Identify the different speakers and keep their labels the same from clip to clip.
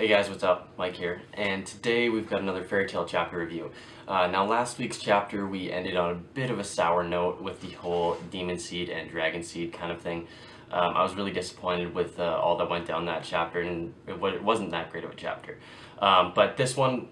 Speaker 1: Hey guys, what's up? Mike here, and today we've got another fairy tale chapter review. Now last week's chapter we ended on a bit of a sour note with the whole demon seed and dragon seed kind of thing. I was really disappointed with all that went down that chapter, and it wasn't that great of a chapter. But this one,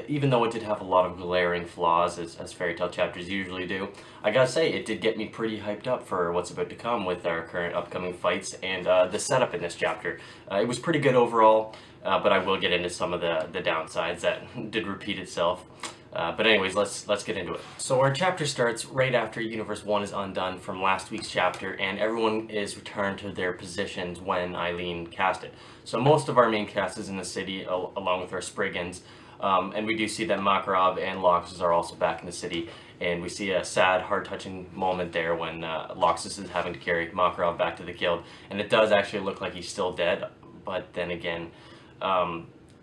Speaker 1: even though it did have a lot of glaring flaws, as fairy tale chapters usually do, I gotta say, it did get me pretty hyped up for what's about to come with our current upcoming fights and the setup in this chapter. It was pretty good overall, but I will get into some of the downsides that did repeat itself. But anyways, let's get into it. So our chapter starts right after Universe 1 is undone from last week's chapter, and everyone is returned to their positions when Eileen cast it. So most of our main cast is in the city, along with our Spriggans, and we do see that Makarov and Loxus are also back in the city, and we see a sad, heart-touching moment there when Loxus is having to carry Makarov back to the guild, and it does actually look like he's still dead, but then again,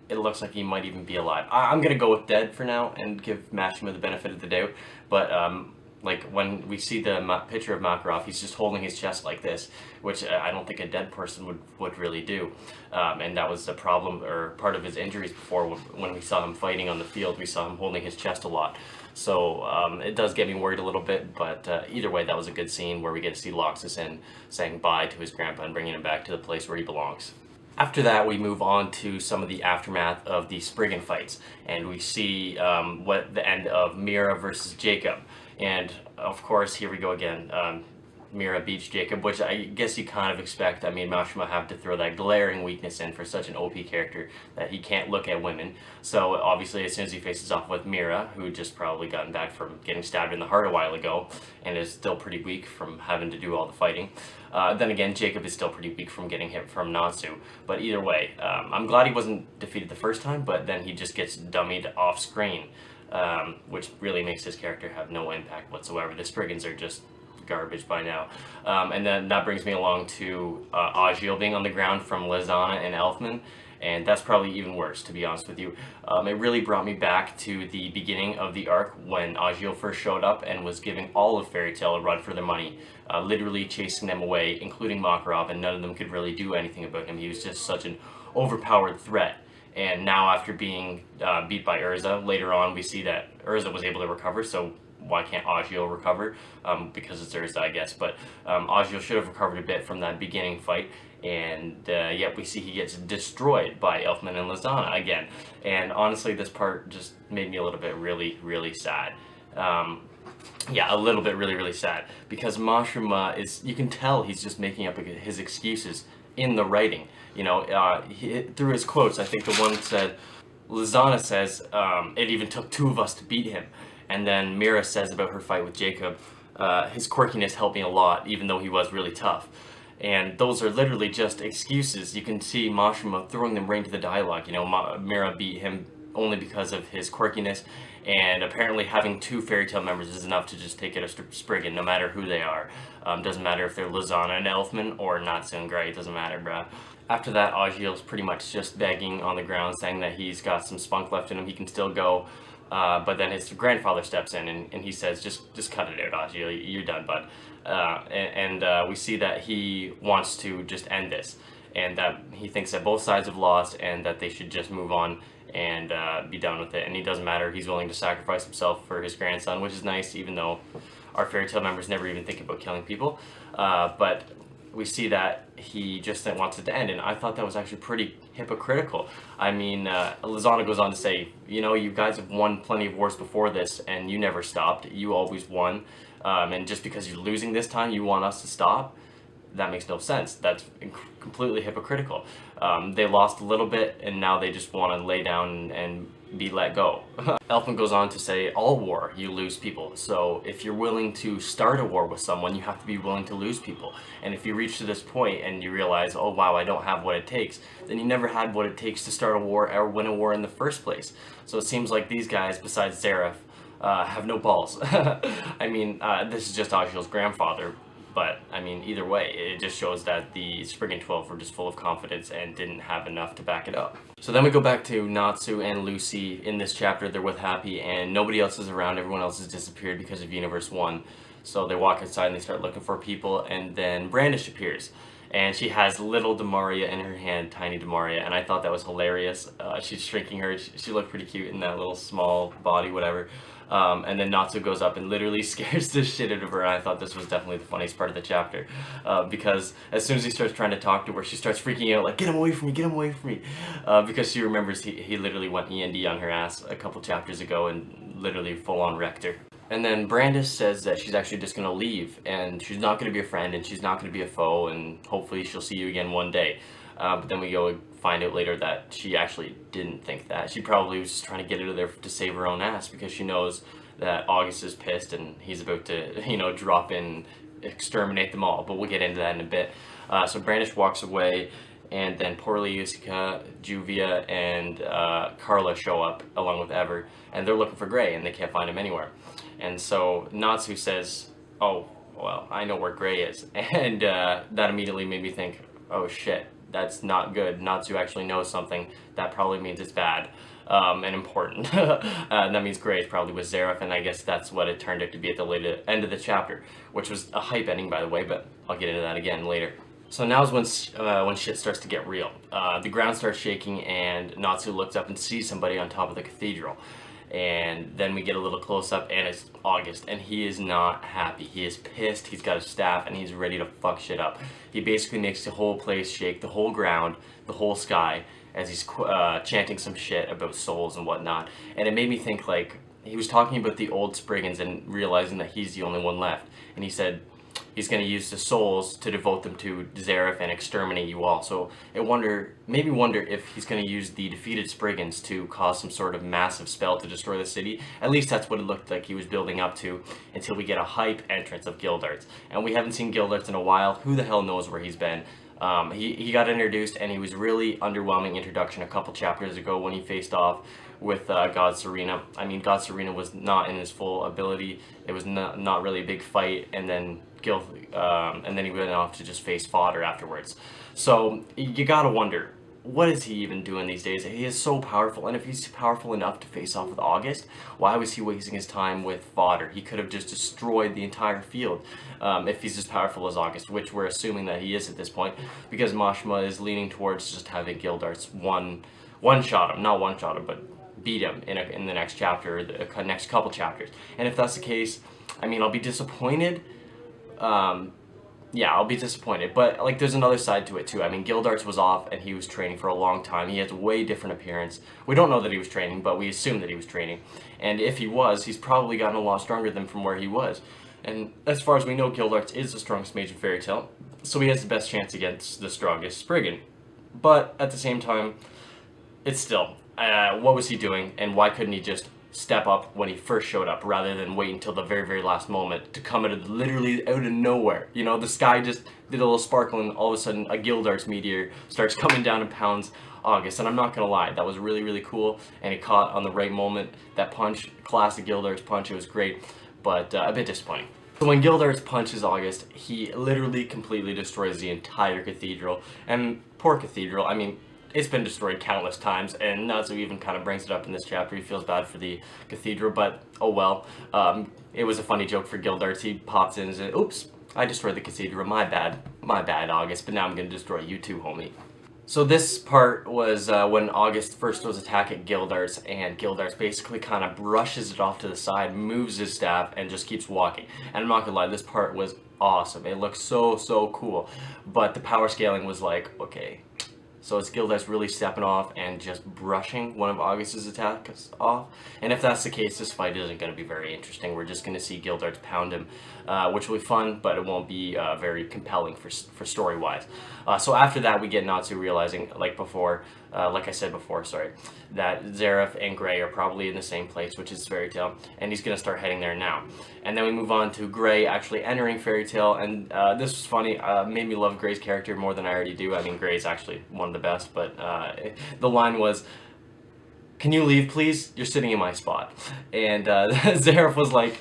Speaker 1: it looks like he might even be alive. I'm gonna go with dead for now and give Mashima the benefit of the doubt, but like when we see the picture of Makarov, he's just holding his chest like this, which I don't think a dead person would really do, and that was the problem, or part of his injuries before. When we saw him fighting on the field, we saw him holding his chest a lot, so it does get me worried a little bit, but either way, that was a good scene where we get to see Loxus and saying bye to his grandpa and bringing him back to the place where he belongs. After that, we move on to some of the aftermath of the Spriggan fights, and we see what the end of Mira versus Jacob. And of course, here we go again. Mira beats Jacob, which I guess you kind of expect. I mean, Mashima have to throw that glaring weakness in for such an OP character that he can't look at women. So obviously, as soon as he faces off with Mira, who just probably gotten back from getting stabbed in the heart a while ago and is still pretty weak from having to do all the fighting. Then again, Jacob is still pretty weak from getting hit from Natsu. But either way, I'm glad he wasn't defeated the first time, but then he just gets dummied off screen, which really makes his character have no impact whatsoever. The Spriggans are just garbage by now. And then that brings me along to Agiel being on the ground from Lizana and Elfman, and that's probably even worse, to be honest with you. It really brought me back to the beginning of the arc when Agiel first showed up and was giving all of Fairy Tail a run for their money, literally chasing them away, including Makarov, and none of them could really do anything about him. He was just such an overpowered threat. And now after being beat by Urza, later on we see that Urza was able to recover, so why can't Agiel recover? Because it's Urza, I guess. But Agiel should have recovered a bit from that beginning fight, and yet we see he gets destroyed by Elfman and Lizana again. And honestly, this part just made me a little bit really sad. Yeah, a little bit really sad, because Mashima is, you can tell he's just making up his excuses in the writing. You know, through his quotes, I think the one said, Lizana says, it even took two of us to beat him. And then Mira says about her fight with Jacob, his quirkiness helped me a lot, even though he was really tough. And those are literally just excuses. You can see Mashima throwing them right into the dialogue. You know, Mira beat him only because of his quirkiness, and apparently having two Fairy Tail members is enough to just take it a Spriggan, no matter who they are. Doesn't matter if they're Lizana and Elfman or Natsu and Gray, doesn't matter, bruh. After that, Agiel's pretty much just begging on the ground, saying that he's got some spunk left in him, he can still go. But then his grandfather steps in and he says, just cut it out, Agiel, you're done, bud. We see that he wants to just end this, and that he thinks that both sides have lost and that they should just move on and be done with it. And he doesn't matter, he's willing to sacrifice himself for his grandson, which is nice, even though our Fairy Tail members never even think about killing people. But we see that he just wants it to end, and I thought that was actually pretty hypocritical. I mean, Lizana goes on to say, you know, you guys have won plenty of wars before this, and you never stopped. You always won, and just because you're losing this time, you want us to stop? That makes no sense. That's completely hypocritical. They lost a little bit, and now they just want to lay down and be let go. Elfman goes on to say, all war, you lose people. So if you're willing to start a war with someone, you have to be willing to lose people. And if you reach to this point and you realize, oh wow, I don't have what it takes, then you never had what it takes to start a war or win a war in the first place. So it seems like these guys, besides Zeref, have no balls. I mean, this is just Agiel's grandfather, but I mean, either way, it just shows that the Spriggan 12 were just full of confidence and didn't have enough to back it up. So then we go back to Natsu and Lucy. In this chapter, they're with Happy, and nobody else is around. Everyone else has disappeared because of Universe 1. So they walk outside and they start looking for people, and then Brandish appears. and she has little Demaria in her hand, tiny Demaria, and I thought that was hilarious. She's shrinking her. She looked pretty cute in that little small body, whatever. And then Natsu goes up and literally scares the shit out of her, and I thought this was definitely the funniest part of the chapter, because as soon as he starts trying to talk to her, she starts freaking out, like, get him away from me, get him away from me, because she remembers he literally went E&D on her ass a couple chapters ago and literally full-on wrecked her. And then Brandis says that she's actually just going to leave, and she's not going to be a friend, and she's not going to be a foe, and hopefully she'll see you again one day. But then we go and find out later that she actually didn't think that. She probably was just trying to get out of there to save her own ass, because she knows that August is pissed and he's about to, you know, drop in, exterminate them all. But we'll get into that in a bit. So Brandis walks away, and then Porly, Yusuka, Juvia, and Carla show up along with Ever, and they're looking for Gray, and they can't find him anywhere. And so Natsu says, oh, well, I know where Gray is. And that immediately made me think, oh shit, that's not good. Natsu actually knows something. That probably means it's bad and important. And that means Gray is probably with Zeref, and I guess that's what it turned out to be at the end of the chapter, which was a hype ending, by the way, but I'll get into that again later. So now is when shit starts to get real. The ground starts shaking, and Natsu looks up and sees somebody on top of the cathedral. And then we get a little close up, and it's August, and he is not happy. He is pissed, he's got a staff, and he's ready to fuck shit up. He basically makes the whole place shake, the whole ground, the whole sky, as he's chanting some shit about souls and whatnot. And it made me think, like, he was talking about the old Spriggans and realizing that he's the only one left. And he said he's going to use the souls to devote them to Zeref and exterminate you all. So it made me wonder if he's going to use the defeated Spriggans to cause some sort of massive spell to destroy the city. At least that's what it looked like he was building up to, until we get a hype entrance of Gildarts. And we haven't seen Gildarts in a while. Who the hell knows where he's been? He got introduced, and he was really underwhelming introduction a couple chapters ago when he faced off with God Serena. I mean, God Serena was not in his full ability. It was not really a big fight, and then he went off to just face fodder afterwards. So you gotta wonder, what is he even doing these days? He is so powerful, and if he's powerful enough to face off with August, why was he wasting his time with fodder? He could have just destroyed the entire field if he's as powerful as August, which we're assuming that he is at this point, because Mashima is leaning towards just having Gildarts one-shot him, not one-shot him, but beat him in the next chapter, the next couple chapters. And if that's the case, I mean, I'll be disappointed. Yeah, I'll be disappointed, but like there's another side to it too. I mean, Gildarts was off and he was training for a long time. He has a way different appearance. We don't know that he was training, but we assume that he was training. And if he was, he's probably gotten a lot stronger than from where he was. And as far as we know, Gildarts is the strongest mage in Fairy Tail, so he has the best chance against the strongest Spriggan. But at the same time, it's still, what was he doing, and why couldn't he just step up when he first showed up, rather than wait until the very, very last moment to come literally out of nowhere? You know, the sky just did a little sparkle, and all of a sudden a Gildarts meteor starts coming down and pounds August. And I'm not gonna lie, that was really, really cool, and he caught on the right moment. That punch, classic Gildarts punch, it was great, but a bit disappointing. So when Gildarts punches August, he literally completely destroys the entire cathedral. And poor cathedral, I mean, it's been destroyed countless times, and Natsu even kind of brings it up in this chapter. He feels bad for the cathedral, but oh well. It was a funny joke for Gildarts. He pops in and says, oops, I destroyed the cathedral, my bad, August, but now I'm going to destroy you too, homie. So this part was when August first was attacking Gildarts, and Gildarts basically kind of brushes it off to the side, moves his staff, and just keeps walking. And I'm not gonna lie, this part was awesome. It looked so, so cool. But the power scaling was like, okay, so is Gildarts really stepping off and just brushing one of August's attacks off? And if that's the case, this fight isn't going to be very interesting. We're just going to see Gildarts pound him, which will be fun, but it won't be very compelling for story-wise. So after that, we get Natsu realizing, like I said before, that Zeref and Gray are probably in the same place, which is Fairy Tail, and he's going to start heading there now. And then we move on to Gray actually entering Fairy Tail, and this was funny. Made me love Gray's character more than I already do. I mean, Gray's actually one of the best, but the line was, "Can you leave, please? You're sitting in my spot." And Zeref was like,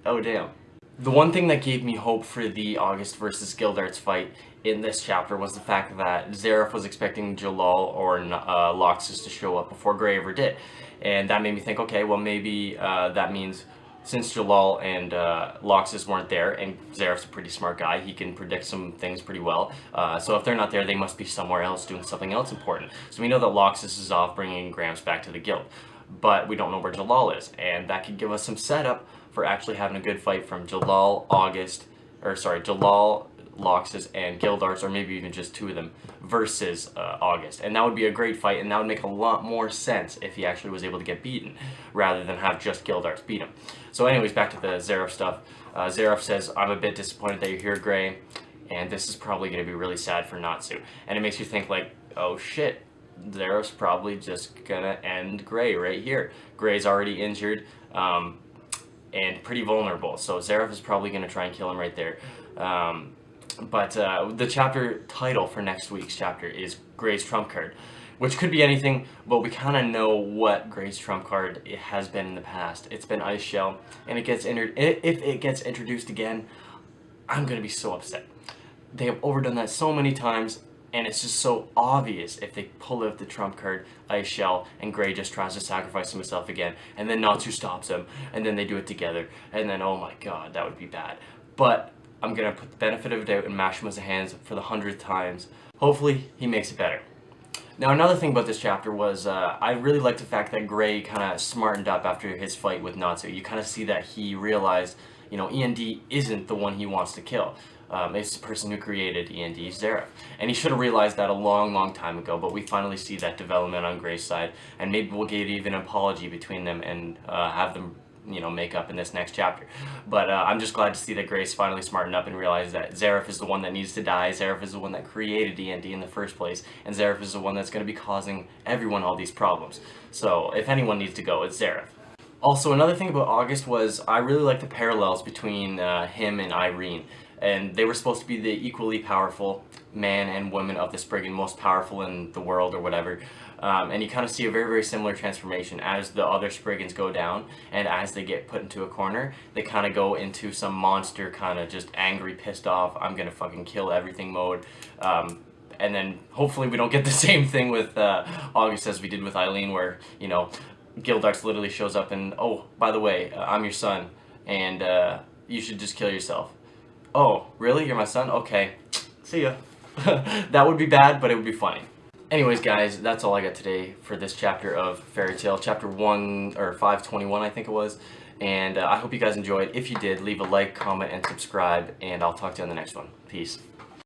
Speaker 1: oh damn. The one thing that gave me hope for the August versus Gildarts fight in this chapter was the fact that Zeref was expecting Jalal or Loxus to show up before Gray ever did. And that made me think, okay, well maybe that means since Jalal and Loxus weren't there, and Zeref's a pretty smart guy, he can predict some things pretty well. So if they're not there, they must be somewhere else doing something else important. So we know that Loxus is off bringing Gramps back to the guild, but we don't know where Jalal is, and that could give us some setup for actually having a good fight from Jalal, Jalal, Loxus, and Gildarts, or maybe even just two of them, versus August. And that would be a great fight, and that would make a lot more sense if he actually was able to get beaten, rather than have just Gildarts beat him. So anyways, back to the Zeref stuff. Zeref says, I'm a bit disappointed that you're here, Gray, and this is probably going to be really sad for Natsu. And it makes you think like, oh shit, Zeref's probably just going to end Gray right here. Gray's already injured, and pretty vulnerable, so Zeref is probably going to try and kill him right there. But the chapter title for next week's chapter is Gray's Trump Card, which could be anything, but we kind of know what Gray's Trump Card it has been in the past. It's been Ice Shell, and if it gets introduced again, I'm going to be so upset. They have overdone that so many times, and it's just so obvious if they pull out the Trump Card, Ice Shell, and Gray just tries to sacrifice himself again, and then Natsu stops him, and then they do it together, and then, oh my god, that would be bad. But I'm going to put the benefit of the doubt in Mashima's hands for the 100th times. Hopefully, he makes it better. Now, another thing about this chapter was, I really liked the fact that Gray kind of smartened up after his fight with Natsu. You kind of see that he realized, you know, END isn't the one he wants to kill. It's the person who created END, Zeref. And he should have realized that a long, long time ago, but we finally see that development on Gray's side, and maybe we'll get even an apology between them and have them, you know, make up in this next chapter. But I'm just glad to see that Gray's finally smartened up and realized that Zeref is the one that needs to die, Zeref is the one that created END in the first place, and Zeref is the one that's going to be causing everyone all these problems. So if anyone needs to go, it's Zeref. Also, another thing about August was I really like the parallels between him and Irene. And they were supposed to be the equally powerful man and woman of the Spriggan, most powerful in the world or whatever. And you kind of see a very, very similar transformation as the other Spriggans go down, and as they get put into a corner, they kind of go into some monster kind of just angry, pissed off, I'm gonna fucking kill everything mode. And then hopefully we don't get the same thing with August as we did with Eileen, where, you know, Gildarts literally shows up and, oh, by the way, I'm your son, and you should just kill yourself. Oh, really? You're my son? Okay. See ya. That would be bad, but it would be funny. Anyways, guys, that's all I got today for this chapter of Fairy Tail. Chapter 521, I think it was. And I hope you guys enjoyed. If you did, leave a like, comment, and subscribe, and I'll talk to you on the next one. Peace.